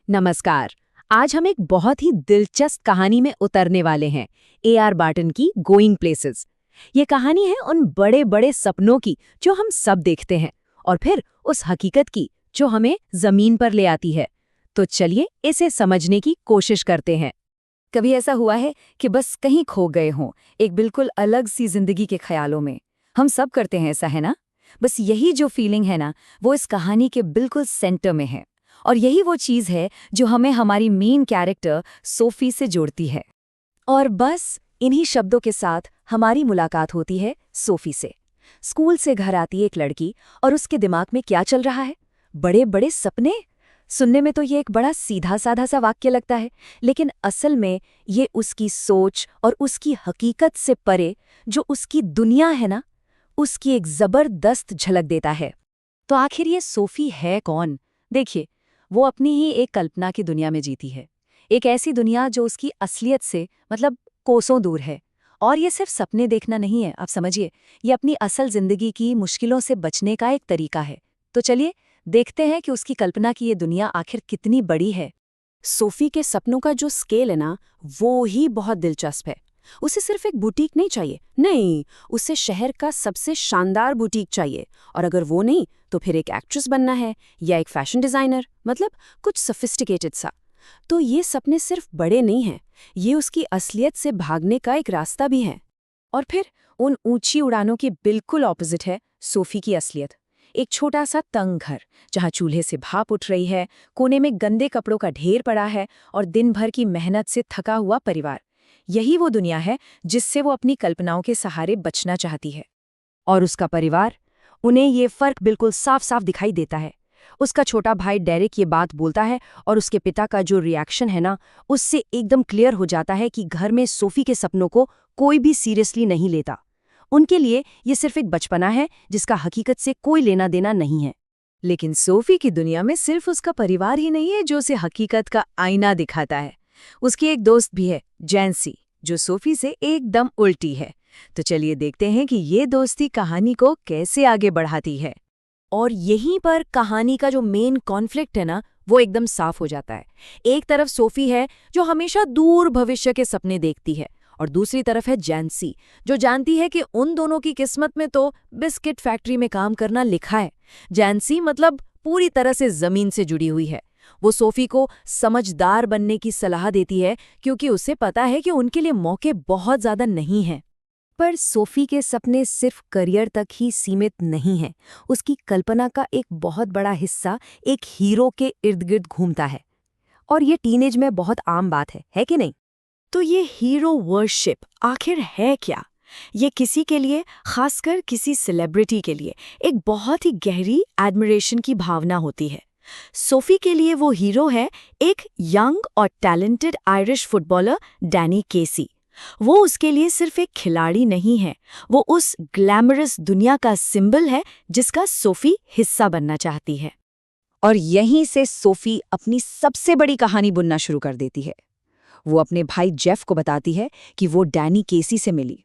नमस्कार। आज हम एक बहुत ही दिलचस्प कहानी में उतरने वाले हैं, ए.आर. बार्टन की गोइंग प्लेसेस। ये कहानी है उन बड़े बड़े सपनों की जो हम सब देखते हैं और फिर उस हकीकत की जो हमें जमीन पर ले आती है। तो चलिए इसे समझने की कोशिश करते हैं। कभी ऐसा हुआ है कि बस कहीं खो गए हों, एक बिल्कुल अलग सी जिंदगी के ख्यालों में? हम सब करते हैं ऐसा, है ना? बस यही जो फीलिंग है ना, वो इस कहानी के बिल्कुल सेंटर में है। और यही वो चीज़ है जो हमें हमारी मेन कैरेक्टर सोफी से जोड़ती है। और बस इन्हीं शब्दों के साथ हमारी मुलाकात होती है सोफी से। स्कूल से घर आती एक लड़की, और उसके दिमाग में क्या चल रहा है? बड़े बड़े सपने। सुनने में तो ये एक बड़ा सीधा साधा सा वाक्य लगता है, लेकिन असल में ये उसकी सोच और उसकी हकीकत से परे जो उसकी दुनिया है ना, उसकी एक जबरदस्त झलक देता है। तो आखिर ये सोफी है कौन? देखिए, वो अपनी ही एक कल्पना की दुनिया में जीती है। एक ऐसी दुनिया जो उसकी असलियत से मतलब कोसों दूर है। और ये सिर्फ सपने देखना नहीं है, आप समझिए, ये अपनी असल जिंदगी की मुश्किलों से बचने का एक तरीका है। तो चलिए देखते हैं कि उसकी कल्पना की ये दुनिया आखिर कितनी बड़ी है। सोफी के सपनों का जो स्केल है ना, वो ही बहुत दिलचस्प है। उसे सिर्फ एक बुटीक नहीं चाहिए, नहीं, उसे शहर का सबसे शानदार बुटीक चाहिए। और अगर वो नहीं, तो फिर एक एक्ट्रेस बनना है या एक फैशन डिजाइनर, मतलब कुछ सफिस्टिकेटेड सा। तो ये सपने सिर्फ बड़े नहीं हैं, ये उसकी असलियत से भागने का एक रास्ता भी है। और फिर उन ऊंची उड़ानों के बिल्कुल ऑपोजिट है सोफी की असलियत। एक छोटा सा तंग घर, जहाँ चूल्हे से भाप उठ रही है, कोने में गंदे कपड़ों का ढेर पड़ा है और दिन भर की मेहनत से थका हुआ परिवार। यही वो दुनिया है जिससे वो अपनी कल्पनाओं के सहारे बचना चाहती है। और उसका परिवार, उन्हें ये फर्क बिल्कुल साफ साफ दिखाई देता है। उसका छोटा भाई डेरिक ये बात बोलता है और उसके पिता का जो रिएक्शन है ना, उससे एकदम क्लियर हो जाता है कि घर में सोफी के सपनों को कोई भी सीरियसली नहीं लेता। उनके लिए ये सिर्फ एक बचपना है जिसका हकीकत से कोई लेना देना नहीं है। लेकिन सोफी की दुनिया में सिर्फ उसका परिवार ही नहीं है जो उसे हकीकत का आईना दिखाता है। उसकी एक दोस्त भी है, जैंसी, जो सोफी से एकदम उल्टी है। तो चलिए देखते हैं कि ये दोस्ती कहानी को कैसे आगे बढ़ाती है। और यहीं पर कहानी का जो मेन कॉन्फ्लिक्ट है ना, वो एकदम साफ हो जाता है। एक तरफ सोफी है जो हमेशा दूर भविष्य के सपने देखती है, और दूसरी तरफ है जैंसी, जो जानती है कि उन दोनों की किस्मत में तो बिस्किट फैक्ट्री में काम करना लिखा है। जैंसी मतलब पूरी तरह से जमीन से जुड़ी हुई है। वो सोफी को समझदार बनने की सलाह देती है, क्योंकि उसे पता है कि उनके लिए मौके बहुत ज्यादा नहीं हैं। पर सोफी के सपने सिर्फ करियर तक ही सीमित नहीं हैं। उसकी कल्पना का एक बहुत बड़ा हिस्सा एक हीरो के इर्द गिर्द घूमता है। और ये टीनेज में बहुत आम बात है कि नहीं? तो ये हीरो वर्शिप आखिर है क्या? ये किसी के लिए, खासकर किसी सेलिब्रिटी के लिए, एक बहुत ही गहरी एडमिरेशन की भावना होती है। सोफी के लिए वो हीरो है एक यंग और टैलेंटेड आयरिश फुटबॉलर डैनी केसी। वो उसके लिए सिर्फ एक खिलाड़ी नहीं है, वो उस ग्लैमरस दुनिया का सिंबल है जिसका सोफी हिस्सा बनना चाहती है। और यहीं से सोफी अपनी सबसे बड़ी कहानी बुनना शुरू कर देती है। वो अपने भाई जेफ को बताती है कि वो डैनी केसी से मिली।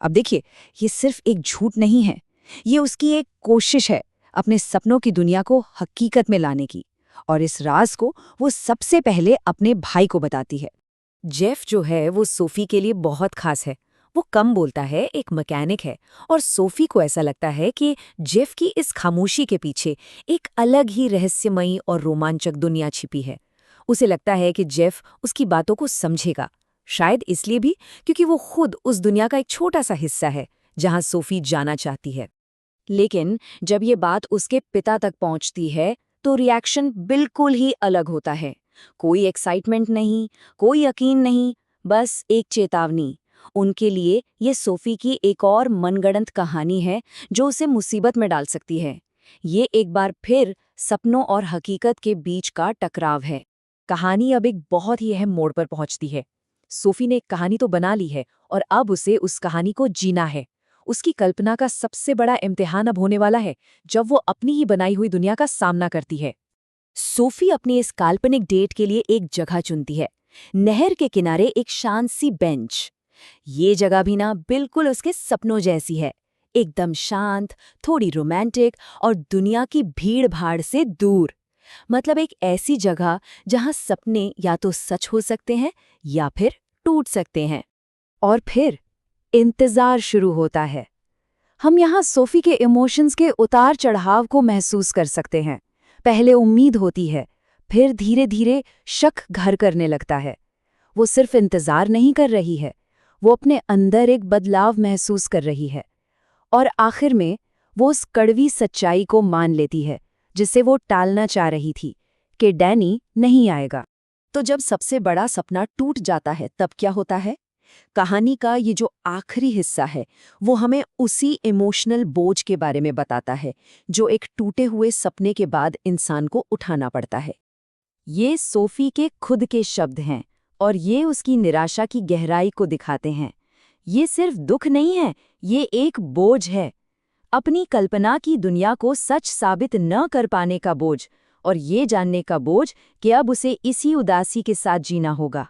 अब देखिए, ये सिर्फ एक झूठ नहीं है, ये उसकी एक कोशिश है अपने सपनों की दुनिया को हकीकत में लाने की। और इस राज को वो सबसे पहले अपने भाई को बताती है। जेफ जो है वो सोफी के लिए बहुत खास है। वो कम बोलता है, एक मैकेनिक है, और सोफी को ऐसा लगता है कि जेफ की इस खामोशी के पीछे एक अलग ही रहस्यमयी और रोमांचक दुनिया छिपी है। उसे लगता है कि जेफ उसकी बातों को समझेगा, शायद इसलिए भी क्योंकि वो खुद उस दुनिया का एक छोटा सा हिस्सा है जहां सोफी जाना चाहती है। लेकिन जब ये बात उसके पिता तक पहुंचती है, तो रिएक्शन बिल्कुल ही अलग होता है। कोई एक्साइटमेंट नहीं, कोई यकीन नहीं, बस एक चेतावनी। उनके लिए ये सोफी की एक और मनगढ़ंत कहानी है जो उसे मुसीबत में डाल सकती है। ये एक बार फिर सपनों और हकीकत के बीच का टकराव है। कहानी अब एक बहुत ही अहम मोड़ पर पहुंचती है। सोफी ने एक कहानी तो बना ली है, और अब उसे उस कहानी को जीना है। उसकी कल्पना का सबसे बड़ा इम्तिहान अब होने वाला है, जब वो अपनी ही बनाई हुई दुनिया का सामना करती है। सोफी अपनी इस काल्पनिक डेट के लिए एक जगह चुनती है, नहर के किनारे एक शांत सी बेंच। ये जगह भी ना बिल्कुल उसके सपनों जैसी है, एकदम शांत, थोड़ी रोमांटिक और दुनिया की भीड़ भाड़ से दूर। मतलब एक ऐसी जगह जहां सपने या तो सच हो सकते हैं या फिर टूट सकते हैं। और फिर इंतजार शुरू होता है। हम यहाँ सोफी के इमोशंस के उतार चढ़ाव को महसूस कर सकते हैं। पहले उम्मीद होती है, फिर धीरे धीरे शक घर करने लगता है। वो सिर्फ इंतजार नहीं कर रही है, वो अपने अंदर एक बदलाव महसूस कर रही है। और आखिर में वो उस कड़वी सच्चाई को मान लेती है जिसे वो टालना चाह रही थी, कि डैनी नहीं आएगा। तो जब सबसे बड़ा सपना टूट जाता है तब क्या होता है? कहानी का ये जो आखिरी हिस्सा है वो हमें उसी इमोशनल बोझ के बारे में बताता है जो एक टूटे हुए सपने के बाद इंसान को उठाना पड़ता है। ये सोफी के खुद के शब्द हैं और ये उसकी निराशा की गहराई को दिखाते हैं। ये सिर्फ दुख नहीं है, ये एक बोझ है। अपनी कल्पना की दुनिया को सच साबित न कर पाने का बोझ, और ये जानने का बोझ कि अब उसे इसी उदासी के साथ जीना होगा।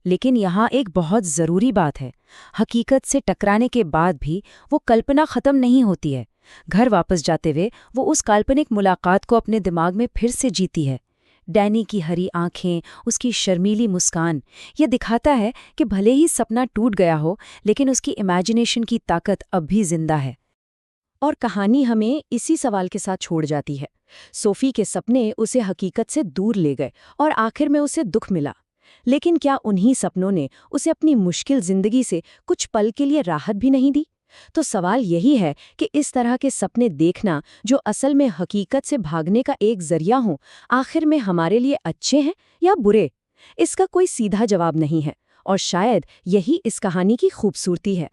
लेकिन यहाँ एक बहुत ज़रूरी बात है। हकीकत से टकराने के बाद भी वो कल्पना ख़त्म नहीं होती है। घर वापस जाते हुए वो उस काल्पनिक मुलाकात को अपने दिमाग में फिर से जीती है। डैनी की हरी आंखें, उसकी शर्मीली मुस्कान, ये दिखाता है कि भले ही सपना टूट गया हो, लेकिन उसकी इमेजिनेशन की ताकत अब भी जिंदा है। और कहानी हमें इसी सवाल के साथ छोड़ जाती है। सोफी के सपने उसे हकीकत से दूर ले गए और आखिर में उसे दुख मिला। लेकिन क्या उन्हीं सपनों ने उसे अपनी मुश्किल जिंदगी से कुछ पल के लिए राहत भी नहीं दी? तो सवाल यही है कि इस तरह के सपने देखना, जो असल में हकीकत से भागने का एक जरिया हो, आखिर में हमारे लिए अच्छे हैं या बुरे? इसका कोई सीधा जवाब नहीं है, और शायद यही इस कहानी की खूबसूरती है।